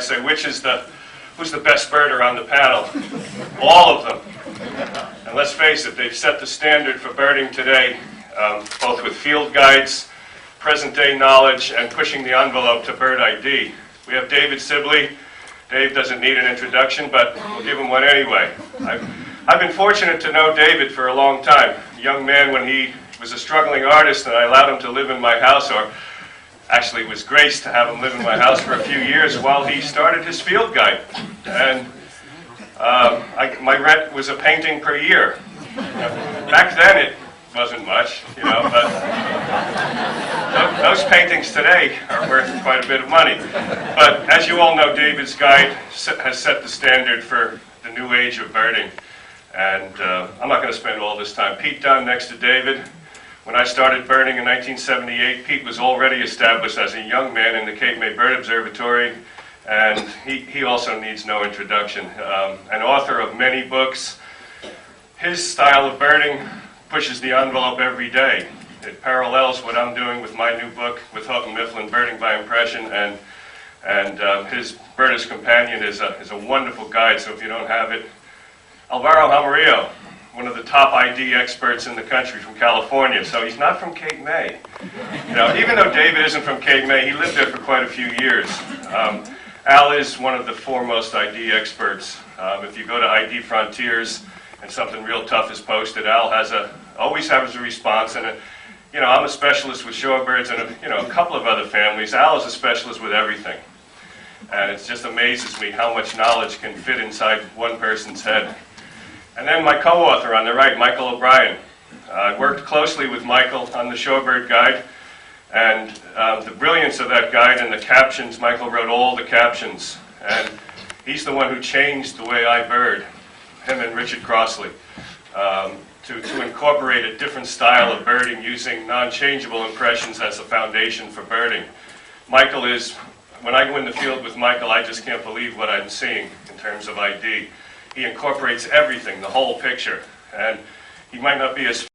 say, who's the best birder on the panel? All of them. And let's face it, they've set the standard for birding today, both with field guides, present-day knowledge, and pushing the envelope to bird ID. We have David Sibley. Dave doesn't need an introduction, but we'll give him one anyway. I've been fortunate to know David for a long time. A young man when he was a struggling artist, and I allowed him to live in my house, or actually was graced to have him live in my house for a few years while he started his field guide. And my rent was a painting per year. Back then it wasn't much, but those paintings today are worth quite a bit of money. But as you all know, David's guide has set the standard for the new age of birding. And I'm not going to spend all this time. Pete Dunn next to David. When I started birding in 1978, Pete was already established as a young man in the Cape May Bird Observatory, and he also needs no introduction. An author of many books. His style of birding pushes the envelope every day. It parallels what I'm doing with my new book with Houghton Mifflin, Birding by Impression, and his Birder's Companion is a wonderful guide, so if you don't have it. Alvaro Jaramillo, one of the top ID experts in the country from California, so he's not from Cape May. Even though David isn't from Cape May, he lived there for quite a few years. Al is one of the foremost ID experts. If you go to ID Frontiers and something real tough is posted, Al always has a response. And I'm a specialist with shorebirds and a couple of other families. Al is a specialist with everything, and it just amazes me how much knowledge can fit inside one person's head. And then my co-author on the right, Michael O'Brien. I worked closely with Michael on the Shorebird Guide, and the brilliance of that guide and the captions, Michael wrote all the captions, and he's the one who changed the way I bird, him and Richard Crossley, to incorporate a different style of birding using non-changeable impressions as the foundation for birding. Michael is, when I go in the field with Michael, I just can't believe what I'm seeing in terms of ID. He incorporates everything, the whole picture, and he might not be as